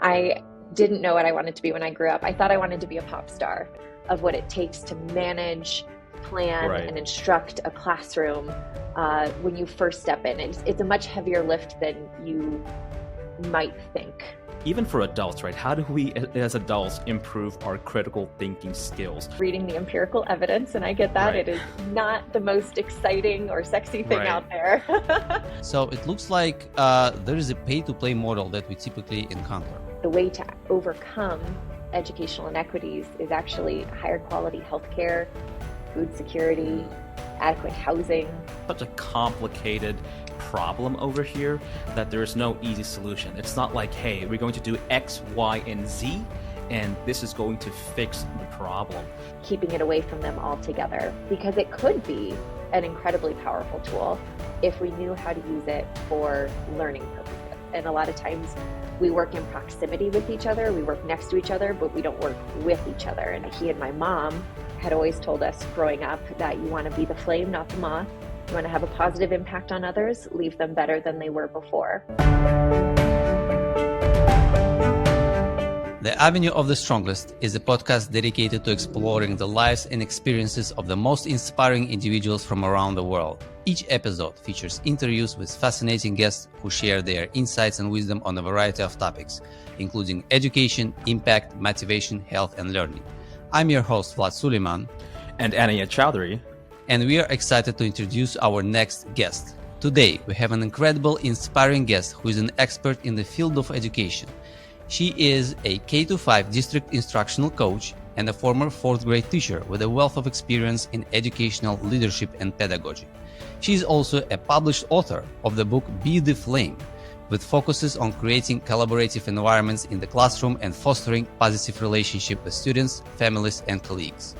I didn't know what I wanted to be when I grew up. I thought I wanted to be a pop star, of what it takes to manage, plan, Right. and instruct a classroom when you first step in. It's a much heavier lift than you might think. Even for adults, right? How do we as adults improve our critical thinking skills? Reading the empirical evidence, and I get that. Right. It is not the most exciting or sexy thing Right. out there. So it looks like there is a pay-to-play model that we typically encounter. The way to overcome educational inequities is actually higher quality healthcare, food security, adequate housing. Such a complicated problem over here that there is no easy solution. It's not like, hey, we're going to do X, Y, and Z, and this is going to fix the problem. Keeping it away from them altogether, because it could be an incredibly powerful tool if we knew how to use it for learning purposes. And a lot of times we work in proximity with each other, we work next to each other, but we don't work with each other. And he and my mom had always told us growing up that you want to be the flame, not the moth. You want to have a positive impact on others, leave them better than they were before. The Avenue of the Strongest is a podcast dedicated to exploring the lives and experiences of the most inspiring individuals from around the world. Each episode features interviews with fascinating guests who share their insights and wisdom on a variety of topics, including education, impact, motivation, health, and learning. I'm your host, Vlad Suleiman. And Anaya Chowdhury. And we are excited to introduce our next guest. Today, we have an incredible, inspiring guest who is an expert in the field of education. She is a K-5 District Instructional Coach and a former 4th grade teacher with a wealth of experience in educational leadership and pedagogy. She is also a published author of the book Be the Flame, with focuses on creating collaborative environments in the classroom and fostering positive relationships with students, families, and colleagues.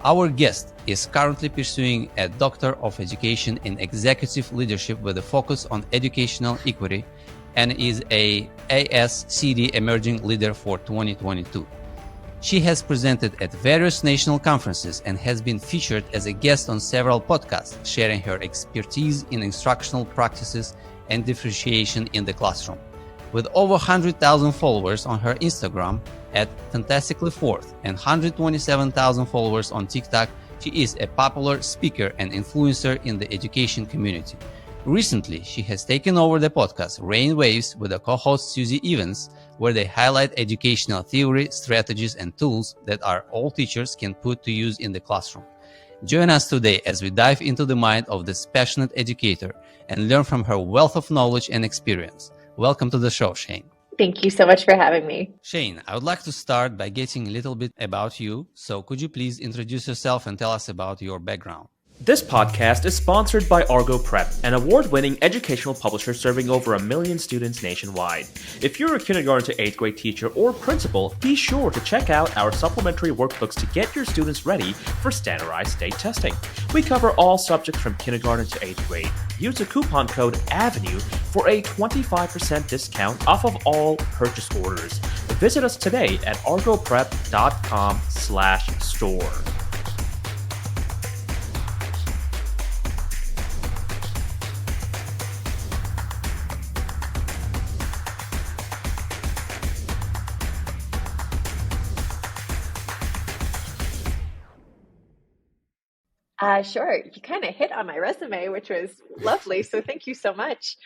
Our guest is currently pursuing a Doctor of Education in Executive Leadership with a focus on educational equity and is a ASCD Emerging Leader for 2022. She has presented at various national conferences and has been featured as a guest on several podcasts, sharing her expertise in instructional practices and differentiation in the classroom. With over 100,000 followers on her Instagram at Fantastically Fourth and 127,000 followers on TikTok, she is a popular speaker and influencer in the education community. Recently, she has taken over the podcast Rain Waves with a co-host Susie Evans, where they highlight educational theory, strategies, and tools that all teachers can put to use in the classroom. Join us today as we dive into the mind of this passionate educator and learn from her wealth of knowledge and experience. Welcome to the show, Shane. Thank you so much for having me. Shane, I would like to start by getting a little bit about you. So could you please introduce yourself and tell us about your background? This podcast is sponsored by ArgoPrep, an award-winning educational publisher serving over 1 million students nationwide. If you're a kindergarten to 8th grade teacher or principal, be sure to check out our supplementary workbooks to get your students ready for standardized state testing. We cover all subjects from kindergarten to 8th grade. Use the coupon code AVENUE for a 25% discount off of all purchase orders. Visit us today at argoprep.com/store. Sure. You kind of hit on my resume, which was lovely. So thank you so much.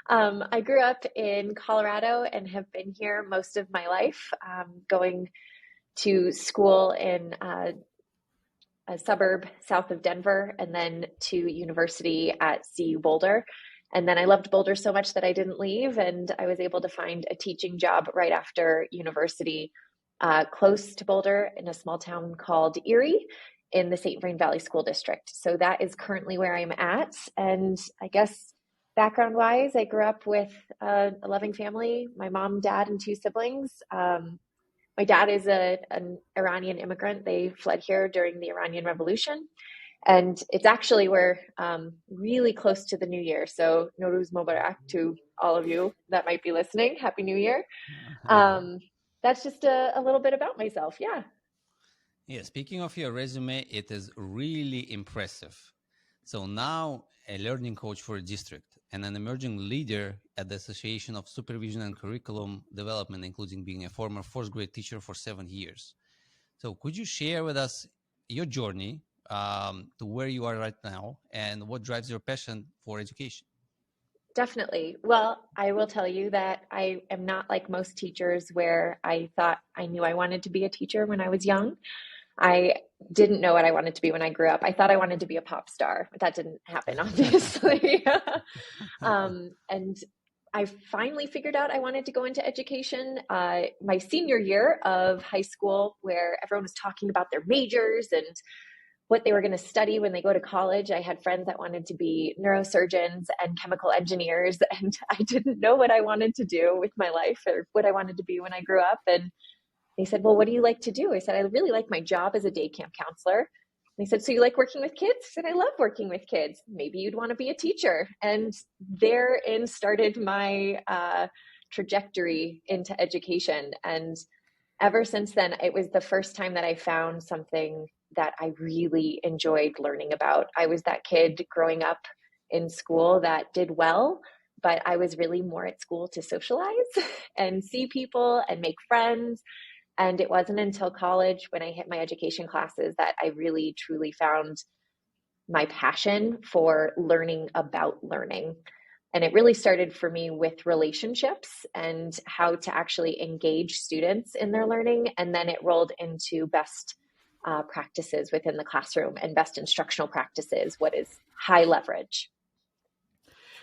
I grew up in Colorado and have been here most of my life, going to school in a suburb south of Denver and then to university at CU Boulder. And then I loved Boulder so much that I didn't leave, and I was able to find a teaching job right after university close to Boulder in a small town called Erie, in the St. Vrain Valley School District. So that is currently where I'm at. And I guess background-wise, I grew up with a loving family, my mom, dad, and 2 siblings. My dad is an Iranian immigrant. They fled here during the Iranian Revolution. And it's actually we're really close to the new year. So Nowruz Mubarak to all of you that might be listening. Happy New Year. That's just a little bit about myself. Yeah. Yeah, speaking of your resume, it is really impressive. So now a learning coach for a district and an emerging leader at the Association of Supervision and Curriculum Development, including being a former fourth grade teacher for 7 years. So could you share with us your journey to where you are right now and what drives your passion for education? Definitely. Well, I will tell you that I am not like most teachers where I thought I knew I wanted to be a teacher when I was young. I didn't know what I wanted to be when I grew up. I thought I wanted to be a pop star, but that didn't happen, obviously. And I finally figured out I wanted to go into education my senior year of high school, where everyone was talking about their majors and what they were going to study when they go to college. I had friends that wanted to be neurosurgeons and chemical engineers, and I didn't know what I wanted to do with my life or what I wanted to be when I grew up. And they said, well, what do you like to do? I said, I really like my job as a day camp counselor. And they said, so you like working with kids? I said, I love working with kids. Maybe you'd want to be a teacher. And therein started my trajectory into education. And ever since then, it was the first time that I found something that I really enjoyed learning about. I was that kid growing up in school that did well, but I was really more at school to socialize and see people and make friends. And it wasn't until college, when I hit my education classes, that I really truly found my passion for learning about learning. And it really started for me with relationships and how to actually engage students in their learning. And then it rolled into best practices within the classroom and best instructional practices, what is high leverage.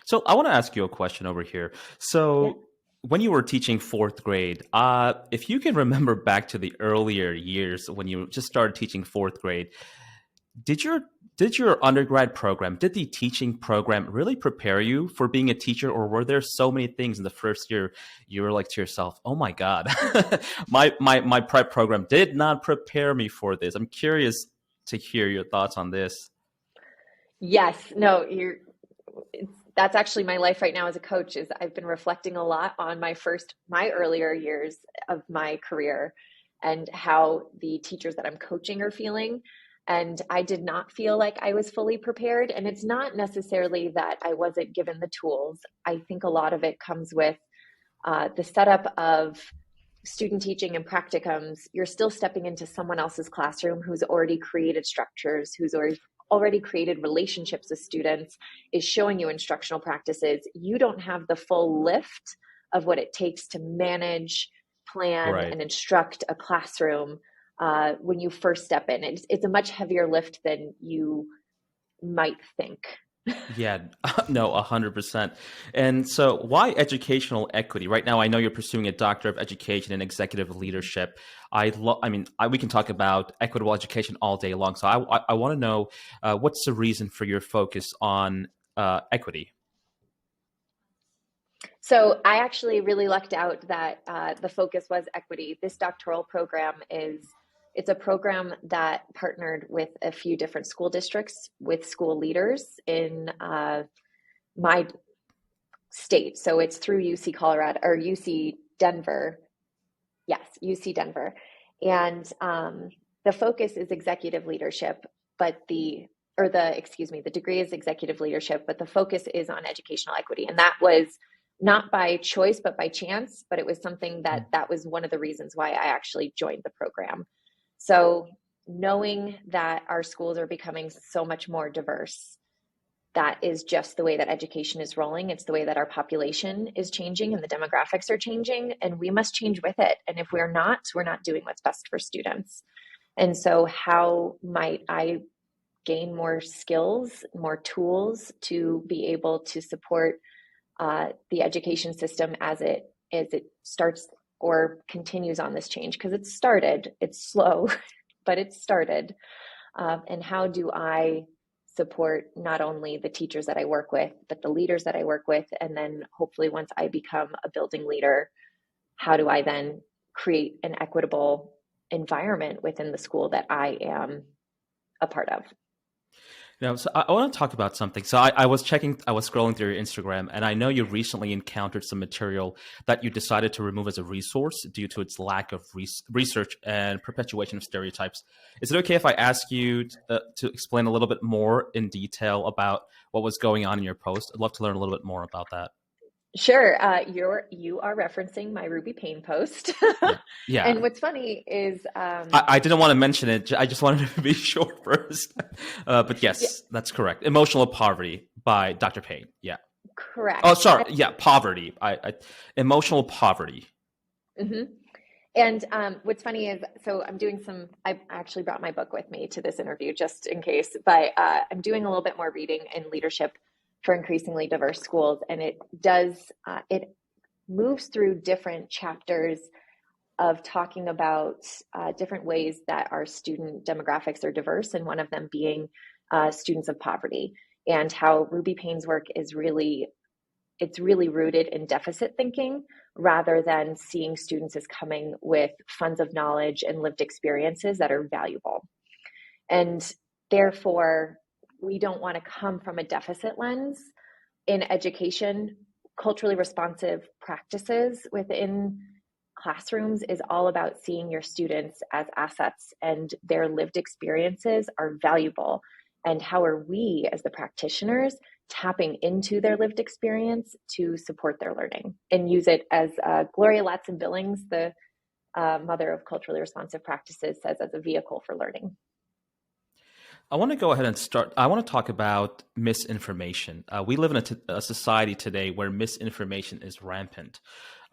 So I want to ask you a question over here. So when you were teaching fourth grade, if you can remember back to the earlier years when you just started teaching fourth grade, did your undergrad program, did the teaching program really prepare you for being a teacher, or were there so many things in the first year you were like to yourself, oh my God, my prep program did not prepare me for this? I'm curious to hear your thoughts on this. Yes, no, that's actually my life right now as a coach. Is I've been reflecting a lot on my earlier years of my career and how the teachers that I'm coaching are feeling. And I did not feel like I was fully prepared. And it's not necessarily that I wasn't given the tools. I think a lot of it comes with the setup of student teaching and practicums. You're still stepping into someone else's classroom who's already created structures, who's already created relationships with students, is showing you instructional practices. You don't have the full lift of what it takes to manage, plan, Right. and instruct a classroom when you first step in. It's a much heavier lift than you might think. Yeah, no, 100%. And so why educational equity? Right now, I know you're pursuing a Doctor of Education in Executive Leadership. We can talk about equitable education all day long. So I want to know what's the reason for your focus on equity? So I actually really lucked out that the focus was equity. This doctoral program it's a program that partnered with a few different school districts with school leaders in my state. So it's through UC Colorado or UC Denver. Yes, UC Denver. And the focus is executive leadership, but the degree is executive leadership, but the focus is on educational equity. And that was not by choice, but by chance, but it was something that was one of the reasons why I actually joined the program. So knowing that our schools are becoming so much more diverse, that is just the way that education is rolling. It's the way that our population is changing and the demographics are changing, and we must change with it. And if we're not doing what's best for students. And so how might I gain more skills, more tools to be able to support the education system as it starts or continues on this change? Because it started, it's slow, but it started. And how do I support not only the teachers that I work with, but the leaders that I work with? And then hopefully once I become a building leader, how do I then create an equitable environment within the school that I am a part of? Now, so I want to talk about something. So I was scrolling through your Instagram, and I know you recently encountered some material that you decided to remove as a resource due to its lack of research and perpetuation of stereotypes. Is it okay if I ask you to explain a little bit more in detail about what was going on in your post. I'd love to learn a little bit more about that. Sure. You are referencing my Ruby Pain post. Yeah. Yeah. And what's funny is I didn't want to mention it. I just wanted to be sure first. But yes, yeah, that's correct. Emotional Poverty by Dr. Payne. Yeah. correct. Oh, sorry. Yeah, poverty. Emotional poverty. Mm-hmm. And what's funny is, so I actually brought my book with me to this interview just in case, but I'm doing a little bit more reading in leadership for increasingly diverse schools. And it moves through different chapters of talking about different ways that our student demographics are diverse, and one of them being students of poverty, and how Ruby Payne's work is really rooted in deficit thinking rather than seeing students as coming with funds of knowledge and lived experiences that are valuable. And therefore, we don't want to come from a deficit lens in education. Culturally responsive practices within classrooms is all about seeing your students as assets, and their lived experiences are valuable. And how are we as the practitioners tapping into their lived experience to support their learning and use it, as Gloria Ladson-Billings, the mother of culturally responsive practices, says, as a vehicle for learning. I want to go ahead and start. I want to talk about misinformation. We live in a society today where misinformation is rampant.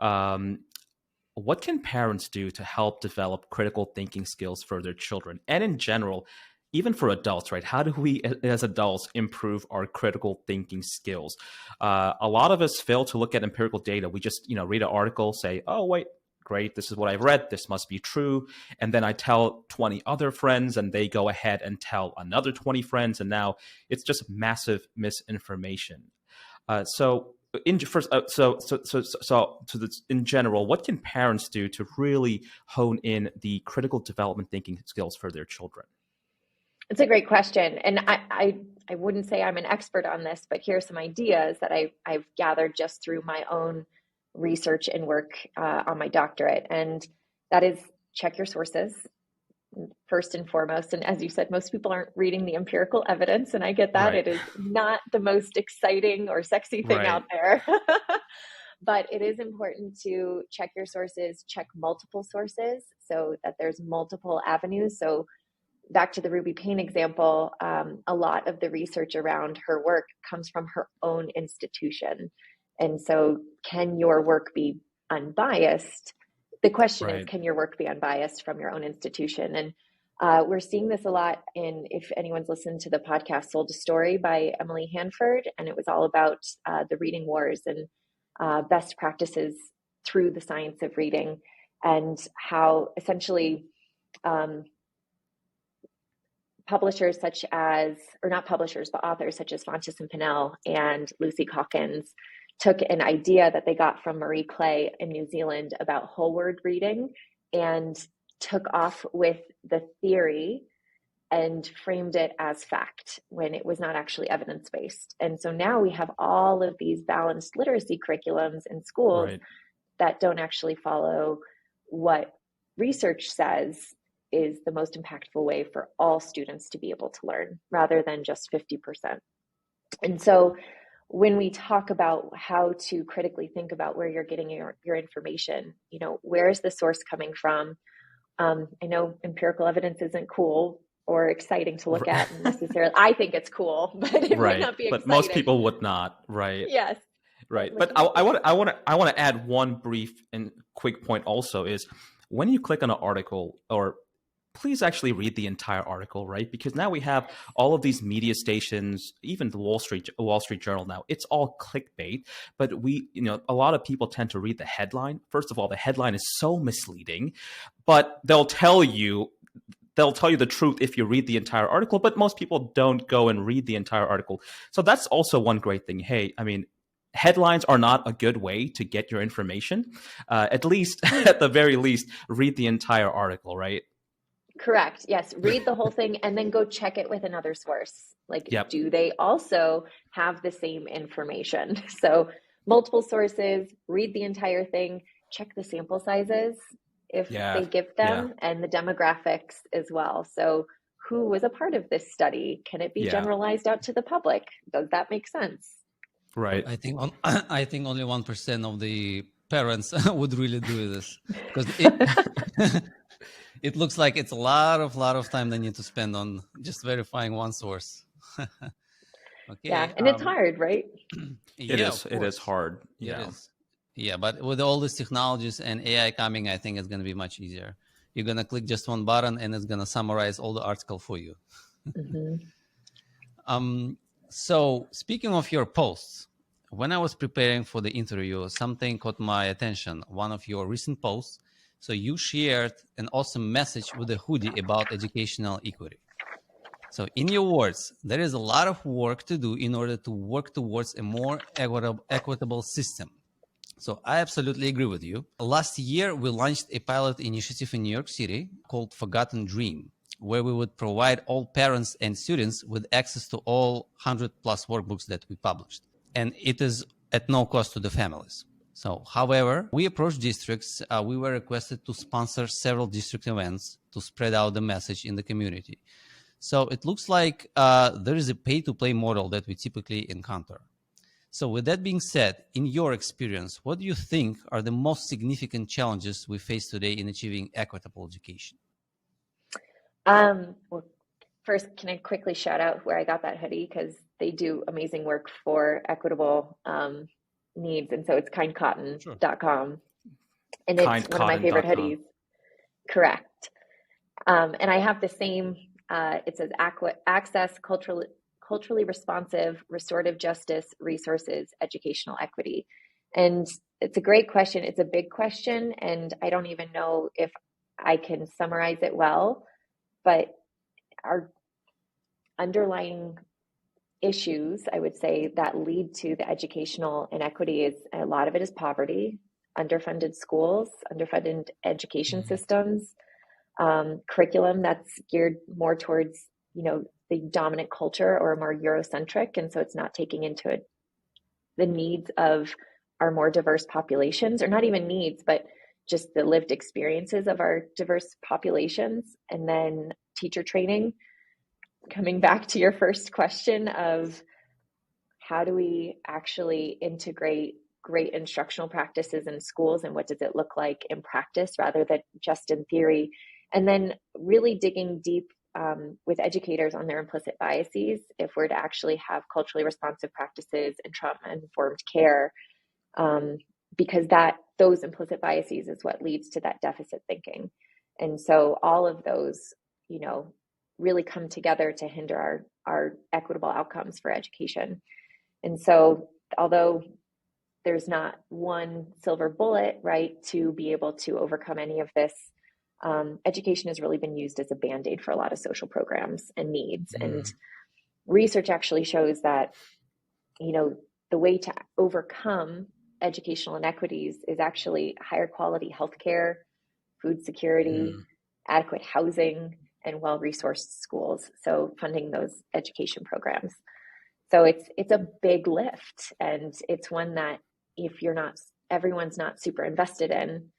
What can parents do to help develop critical thinking skills for their children? And in general, even for adults, right? How do we as adults improve our critical thinking skills? A lot of us fail to look at empirical data. We just, read an article, say, oh, wait, great, this is what I've read, this must be true. And then I tell 20 other friends, and they go ahead and tell another 20 friends. And now it's just massive misinformation. In general, what can parents do to really hone in the critical development thinking skills for their children? It's a great question. And I wouldn't say I'm an expert on this, but here are some ideas that I've gathered just through my own research and work on my doctorate. And that is, check your sources first and foremost. And as you said, most people aren't reading the empirical evidence, and I get that. Right. It is not the most exciting or sexy thing out there. But it is important to check your sources, check multiple sources so that there's multiple avenues. So back to the Ruby Payne example, a lot of the research around her work comes from her own institution. And so can your work be unbiased? The question is, can your work be unbiased from your own institution? And we're seeing this a lot if anyone's listened to the podcast Sold a Story by Emily Hanford, and it was all about the reading wars and best practices through the science of reading, and how essentially publishers such as, or not publishers, but authors such as Fontes and Pinnell and Lucy Calkins took an idea that they got from Marie Clay in New Zealand about whole word reading and took off with the theory and framed it as fact when it was not actually evidence-based. And so now we have all of these balanced literacy curriculums in schools that don't actually follow what research says is the most impactful way for all students to be able to learn, rather than just 50%. And so when we talk about how to critically think about where you're getting your information, where is the source coming from? I know empirical evidence isn't cool or exciting to look at necessarily. I think it's cool, but it might not be exciting. But most people would not, right? Yes. Right. But I want to add one brief and quick point also is, when you click on an article, or please actually read the entire article, right? Because now we have all of these media stations, even the Wall Street Journal now, it's all clickbait. But a lot of people tend to read the headline. First of all, the headline is so misleading, but they'll tell you the truth if you read the entire article, but most people don't go and read the entire article. So that's also one great thing. Hey, headlines are not a good way to get your information. At the very least, read the entire article, right? Correct. Yes. Read the whole thing and then go check it with another source. Do they also have the same information? So multiple sources, read the entire thing, check the sample sizes if they give them, and the demographics as well. So who was a part of this study? Can it be Yeah. generalized out to the public? Does that make sense? Right. I think I think only 1% of the parents would really do this, because it it looks like it's a lot of time they need to spend on just verifying one source. Yeah, Okay. and it's hard, right? It Yeah, is. of It is course. hard. It Yeah. is. Yeah, but with all these technologies and AI coming, I think it's going to be much easier. You're going to click just one button and it's going to summarize all the article for you. Mm-hmm. So speaking of your posts, when I was preparing for the interview, something caught my attention. One of your recent posts. So you shared an awesome message with a hoodie about educational equity. So in your words, there is a lot of work to do in order to work towards a more equitable system. So I absolutely agree with you. Last year, we launched a pilot initiative in New York City called Forgotten Dream, where we would provide all parents and students with access to all 100 plus workbooks that we published. And it is at no cost to the families. So, however, we approached districts. We were requested to sponsor several district events to spread out the message in the community. So it looks like there is a pay-to-play model that we typically encounter. So with that being said, in your experience, what do you think are the most significant challenges we face today in achieving equitable education? Well, first, can I quickly shout out where I got that hoodie, because they do amazing work for equitable needs. And so it's kindcotton.com. And it's one of my favorite hoodies. Correct. And I have the same, it says access, culturally responsive, restorative justice, resources, educational equity. And it's a great question. It's a big question. And I don't even know if I can summarize it well, but our underlying issues, I would say, that lead to the educational inequity is a lot of it is poverty, underfunded schools, underfunded education systems, curriculum that's geared more towards, the dominant culture or more Eurocentric. And so it's not taking into it the needs of our more diverse populations, or not even needs, but just the lived experiences of our diverse populations. And then teacher training, coming back to your first question of how do we actually integrate great instructional practices in schools, and what does it look like in practice rather than just in theory? And then really digging deep with educators on their implicit biases, if we're to actually have culturally responsive practices and trauma-informed care, because those implicit biases is what leads to that deficit thinking. And so all of those, really come together to hinder our equitable outcomes for education. And so although there's not one silver bullet, right, to be able to overcome any of this, education has really been used as a Band-Aid for a lot of social programs and needs. And research actually shows that, the way to overcome educational inequities is actually higher quality healthcare, food security, adequate housing, and well-resourced schools. So funding those education programs. So it's a big lift, and it's one that if everyone's not super invested in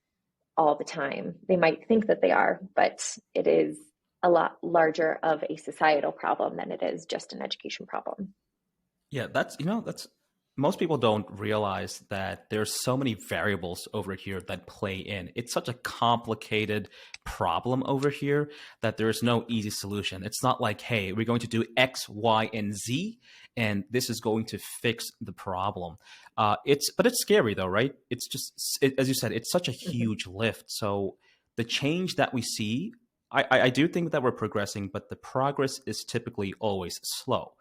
all the time. They might think that they are, but it is a lot larger of a societal problem than it is just an education problem. Yeah, that's most people don't realize that there's so many variables over here that play in. It's such a complicated problem over here that there's no easy solution. It's not like, hey, we're going to do X, Y, and Z, and this is going to fix the problem. But it's scary though, right? It's just, as you said, it's such a huge lift. So the change that we see, I do think that we're progressing, but the progress is typically always slow.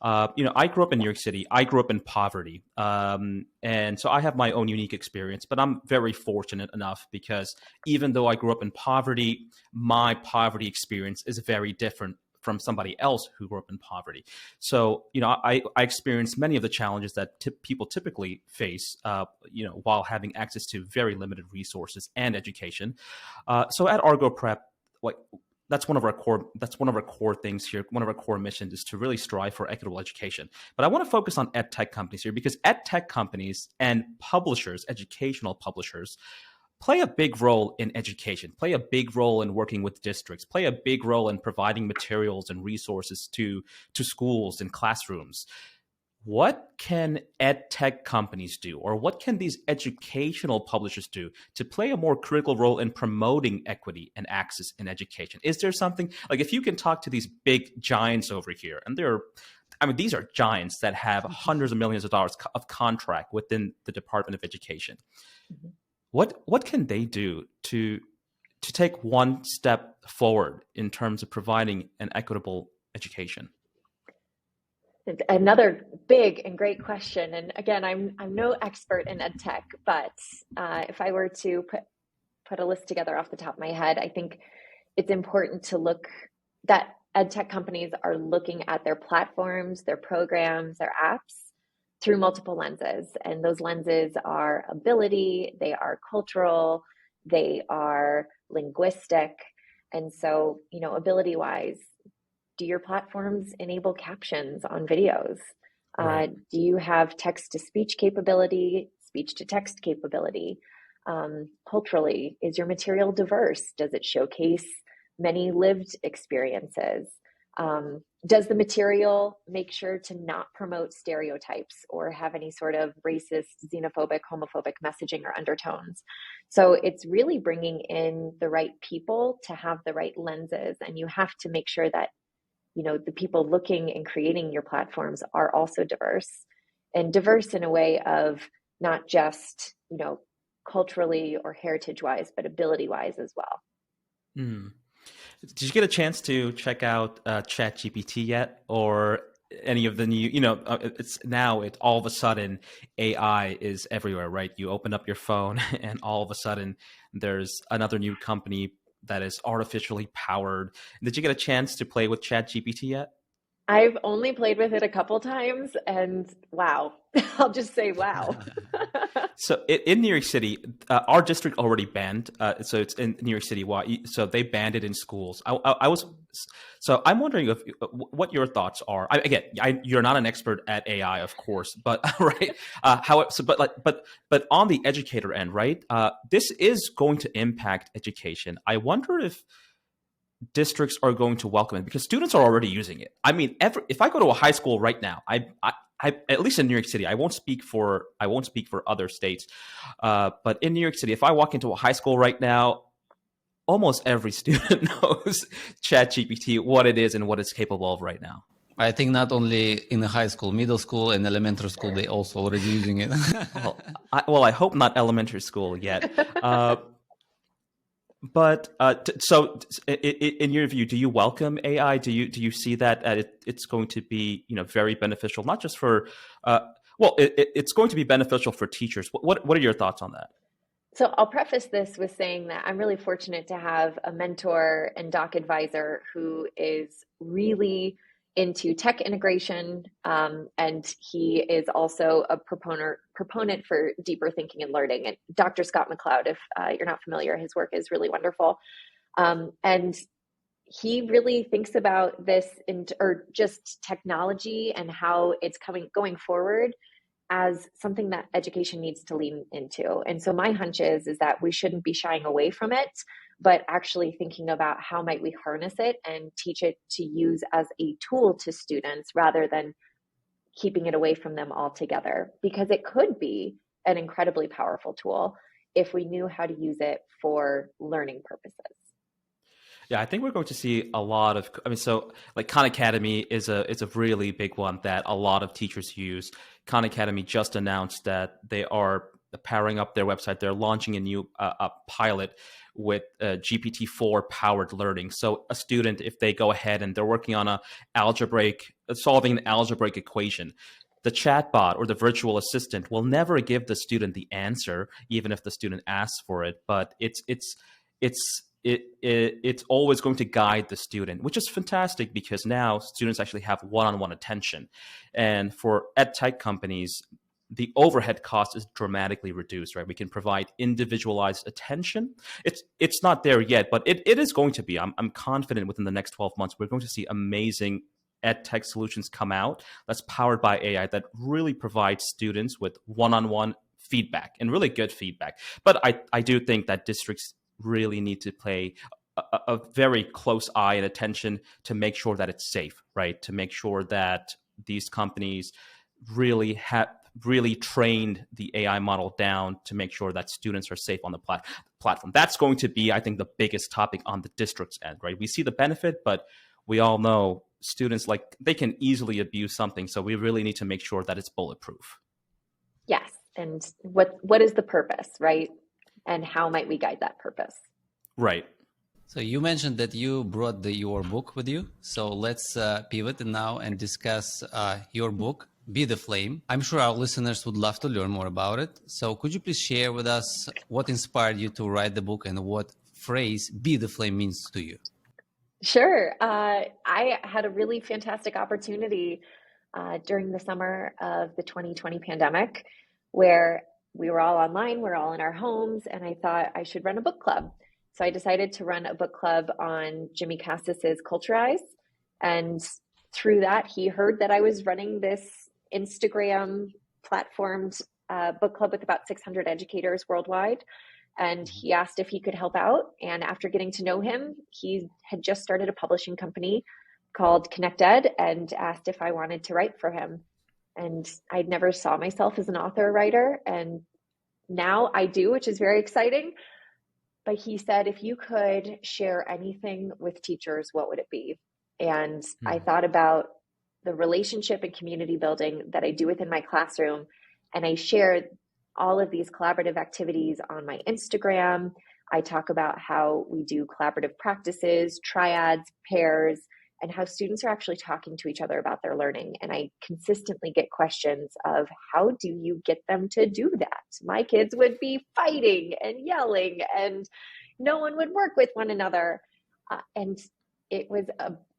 I grew up in New York City. I grew up in poverty. And so I have my own unique experience, but I'm very fortunate enough because even though I grew up in poverty, my poverty experience is very different from somebody else who grew up in poverty. So, I experienced many of the challenges that people typically face, while having access to very limited resources and education. So at ArgoPrep, that's one of our core things here. One of our core missions is to really strive for equitable education. But I want to focus on ed tech companies here because ed tech companies and publishers, educational publishers, play a big role in education, play a big role in working with districts, play a big role in providing materials and resources to schools and classrooms. What can ed tech companies do, or what can these educational publishers do to play a more critical role in promoting equity and access in education? Is there something, like, if you can talk to these big giants over here, and these are giants that have hundreds of millions of dollars of contract within the Department of Education. Mm-hmm. What can they do to take one step forward in terms of providing an equitable education? Another big and great question. And again, I'm no expert in ed tech, but if I were to put a list together off the top of my head, I think it's important to look that ed tech companies are looking at their platforms, their programs, their apps through multiple lenses. And those lenses are ability, they are cultural, they are linguistic. And so, ability wise, do your platforms enable captions on videos? Right. Do you have text to speech capability, speech to text capability? Culturally, is your material diverse? Does it showcase many lived experiences? Does the material make sure to not promote stereotypes or have any sort of racist, xenophobic, homophobic messaging or undertones? So it's really bringing in the right people to have the right lenses, and you have to make sure that the people looking and creating your platforms are also diverse, and diverse in a way of not just, culturally or heritage wise, but ability wise as well. Mm. Did you get a chance to check out ChatGPT yet, or any of the new? It's all of a sudden AI is everywhere, right? You open up your phone, and all of a sudden there's another new company that is artificially powered. Did you get a chance to play with ChatGPT yet? I've only played with it a couple times, and wow, I'll just say wow. So in New York City, our district already banned. So it's in New York City. So they banned it in schools. So I'm wondering what your thoughts are. You're not an expert at AI, of course, but right. But on the educator end, right? This is going to impact education. I wonder if districts are going to welcome it, because students are already using it. If I go to a high school right now, I at least in New York City, I won't speak for other states, but in New York City, if I walk into a high school right now, almost every student knows ChatGPT, what it is and what it's capable of right now. I think not only in the high school, middle school, and elementary school, they also already using it. I hope not elementary school yet. But so, in your view, do you welcome AI? Do you see that it's going to be very beneficial, not just for it's going to be beneficial for teachers. What are your thoughts on that? So I'll preface this with saying that I'm really fortunate to have a mentor and doc advisor who is really into tech integration, and he is also a proponent for deeper thinking and learning. And Dr. Scott McLeod, if you're not familiar, his work is really wonderful. And he really thinks about this or just technology and how it's going forward as something that education needs to lean into. And so my hunch is that we shouldn't be shying away from it, but actually thinking about how might we harness it and teach it to use as a tool to students rather than keeping it away from them altogether, because it could be an incredibly powerful tool if we knew how to use it for learning purposes. Yeah, I think we're going to see a lot of. So like Khan Academy is a really big one that a lot of teachers use. Khan Academy just announced that they are powering up their website. They're launching a new pilot with GPT-4 powered learning. So a student, if they go ahead and they're working on solving an algebraic equation, the chatbot or the virtual assistant will never give the student the answer, even if the student asks for it. But it's always going to guide the student, which is fantastic because now students actually have one-on-one attention. And for ed tech companies, the overhead cost is dramatically reduced, right? We can provide individualized attention. It's not there yet, but it is going to be. I'm confident within the next 12 months, we're going to see amazing ed tech solutions come out that's powered by AI that really provides students with one-on-one feedback and really good feedback. But I do think that districts really need to play a very close eye and attention to make sure that it's safe, right? To make sure that these companies really have really trained the AI model down to make sure that students are safe on the platform. That's going to be, I think, the biggest topic on the district's end, right? We see the benefit, but we all know students, like, they can easily abuse something. So we really need to make sure that it's bulletproof. Yes. And what is the purpose, right? And how might we guide that purpose? Right. So you mentioned that you brought your book with you. So let's pivot now and discuss your book, Be the Flame. I'm sure our listeners would love to learn more about it. So could you please share with us what inspired you to write the book and what phrase Be the Flame means to you? Sure. I had a really fantastic opportunity during the summer of the 2020 pandemic where we were all online, we're all in our homes, and I thought I should run a book club. So I decided to run a book club on Jimmy Cassis's Culturize. And through that, he heard that I was running this Instagram platformed book club with about 600 educators worldwide. And he asked if he could help out. And after getting to know him, he had just started a publishing company called ConnectEd and asked if I wanted to write for him. And I never saw myself as an author or writer. And now I do, which is very exciting. But he said, if you could share anything with teachers, what would it be? And I thought about the relationship and community building that I do within my classroom. And I shared all of these collaborative activities on my Instagram. I talk about how we do collaborative practices, triads, pairs, and how students are actually talking to each other about their learning. And I consistently get questions of, how do you get them to do that? My kids would be fighting and yelling and no one would work with one another. And it was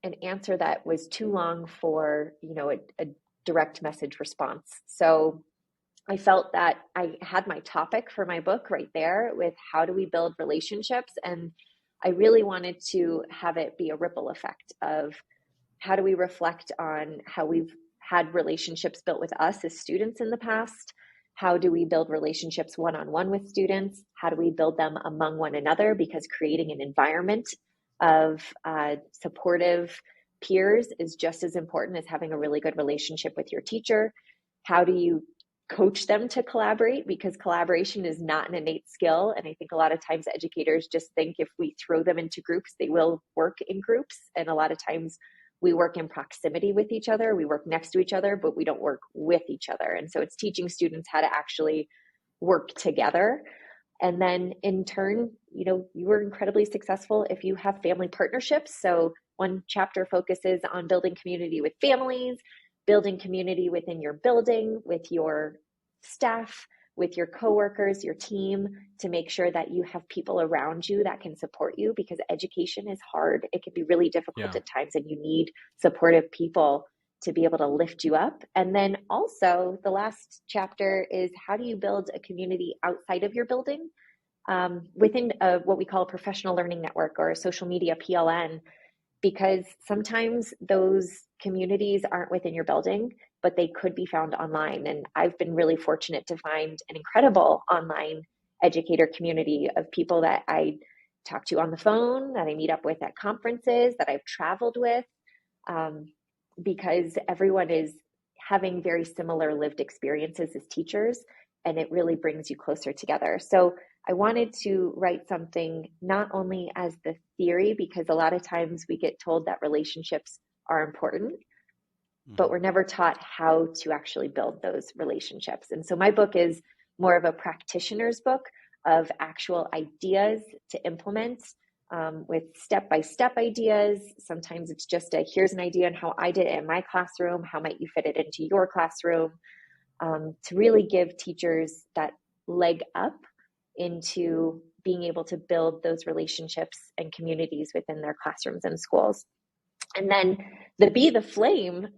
an answer that was too long for, a direct message response. So I felt that I had my topic for my book right there with how do we build relationships. And I really wanted to have it be a ripple effect of how do we reflect on how we've had relationships built with us as students in the past? How do we build relationships one-on-one with students? How do we build them among one another? Because creating an environment of supportive peers is just as important as having a really good relationship with your teacher. How do you coach them to collaborate? Because collaboration is not an innate skill. And I think a lot of times educators just think if we throw them into groups, they will work in groups. And a lot of times we work in proximity with each other. We work next to each other, but we don't work with each other. And so it's teaching students how to actually work together. And then in turn, you are incredibly successful if you have family partnerships. So one chapter focuses on building community with families, building community within your building, with your staff, with your coworkers, your team, to make sure that you have people around you that can support you, because education is hard. It can be really difficult at times, and you need supportive people to be able to lift you up. And then also the last chapter is, how do you build a community outside of your building within what we call a professional learning network or a social media PLN, because sometimes those communities aren't within your building, but they could be found online. And I've been really fortunate to find an incredible online educator community of people that I talk to on the phone, that I meet up with at conferences, that I've traveled with, because everyone is having very similar lived experiences as teachers, and it really brings you closer together. So I wanted to write something not only as the theory, because a lot of times we get told that relationships are important, but we're never taught how to actually build those relationships. And so my book is more of a practitioner's book of actual ideas to implement, with step-by-step ideas. Sometimes it's just here's an idea on how I did it in my classroom. How might you fit it into your classroom? To really give teachers that leg up into being able to build those relationships and communities within their classrooms and schools. And then the Be the Flame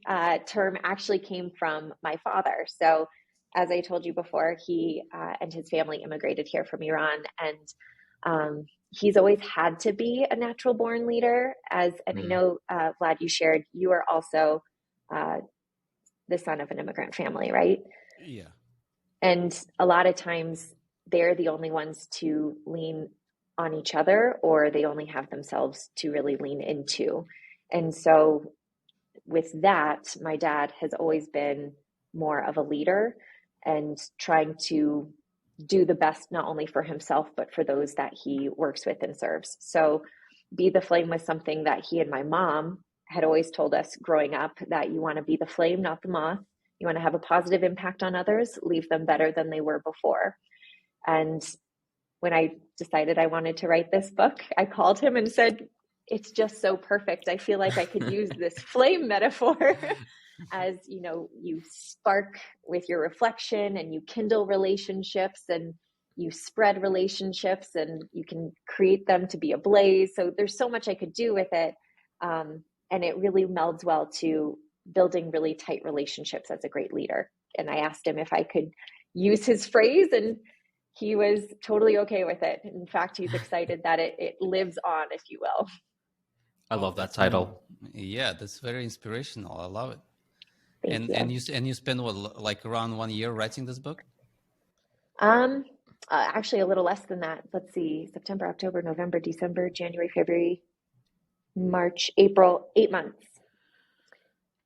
term actually came from my father. So as I told you before, he and his family immigrated here from Iran, and he's always had to be a natural born leader. And I know, Vlad, you shared, you are also the son of an immigrant family, right? Yeah. And a lot of times they're the only ones to lean on each other, or they only have themselves to really lean into. And so with that, my dad has always been more of a leader and trying to do the best, not only for himself, but for those that he works with and serves. So be the flame was something that he and my mom had always told us growing up, that you want to be the flame, not the moth. You want to have a positive impact on others, leave them better than they were before. And when I decided I wanted to write this book, I called him and said, it's just so perfect. I feel like I could use this flame metaphor as, you spark with your reflection and you kindle relationships and you spread relationships and you can create them to be a blaze. So there's so much I could do with it. And it really melds well to building really tight relationships as a great leader. And I asked him if I could use his phrase, and he was totally okay with it. In fact, he's excited that it lives on, if you will. I love that title. Yeah, that's very inspirational. I love it. Thank you. And you spent what, like around 1 year writing this book? Actually a little less than that. Let's see, September, October, November, December, January, February, March, April, 8 months.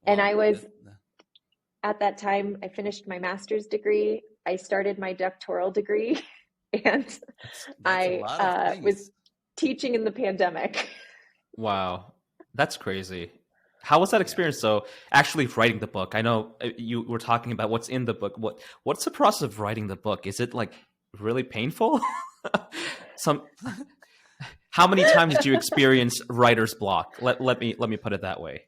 Wow. And I was, at that time, I finished my master's degree. I started my doctoral degree, and I was teaching in the pandemic. Wow, that's crazy. How was that experience, though, actually writing the book? I know you were talking about what's in the book. What's the process of writing the book? Is it like really painful? How many times did you experience writer's block? Let me put it that way.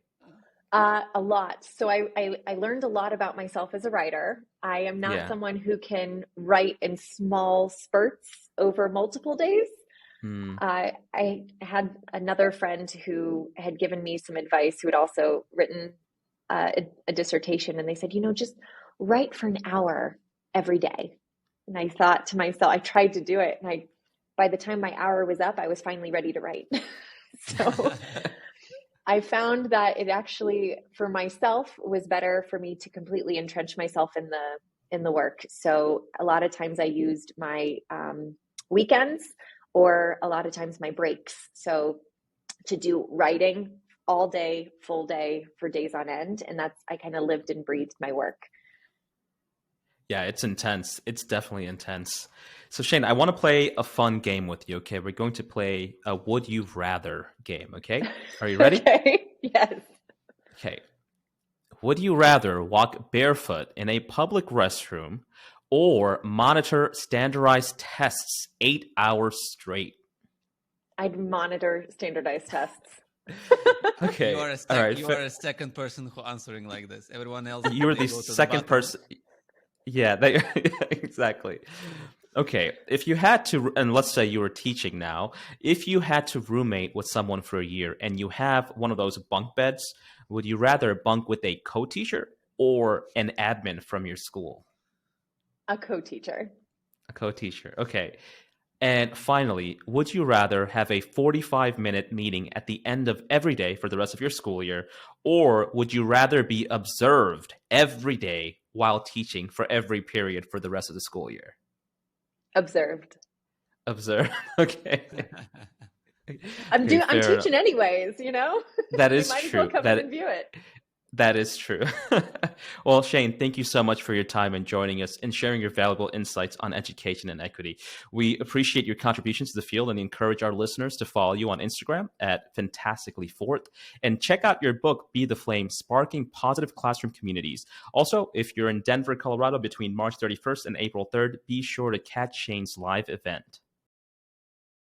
A lot. So I learned a lot about myself as a writer. I am not someone who can write in small spurts over multiple days. I had another friend who had given me some advice, who had also written a dissertation, and they said, just write for an hour every day. And I thought to myself, I tried to do it, and by the time my hour was up, I was finally ready to write. So I found that it actually, for myself, was better for me to completely entrench myself in the work. So a lot of times I used my weekends, or a lot of times my breaks. So to do writing all day, full day, for days on end. And I kind of lived and breathed my work. Yeah, it's intense. It's definitely intense. So Shane, I want to play a fun game with you, okay? We're going to play a Would You Rather game, okay? Are you ready? Okay, yes. Okay. Would you rather walk barefoot in a public restroom or monitor standardized tests 8 hours straight? I'd monitor standardized tests. Okay. You are a second person who answering like this. Everyone else. You were the second person. Yeah, exactly. Okay. If you had to, and let's say you were teaching now, if you had to roommate with someone for a year and you have one of those bunk beds, would you rather bunk with a co-teacher or an admin from your school? A co-teacher. A co-teacher. Okay. And finally, would you rather have a 45-minute meeting at the end of every day for the rest of your school year, or would you rather be observed every day while teaching for every period for the rest of the school year? Observed. Observed. Okay. I'm teaching anyways, That is might true. As well come in and view it. That is true. Well, Shane, thank you so much for your time and joining us and sharing your valuable insights on education and equity. We appreciate your contributions to the field and encourage our listeners to follow you on Instagram at fantastically4th and check out your book, Be the Flame, Sparking Positive Classroom Communities. Also, if you're in Denver, Colorado between March 31st and April 3rd, be sure to catch Shane's live event.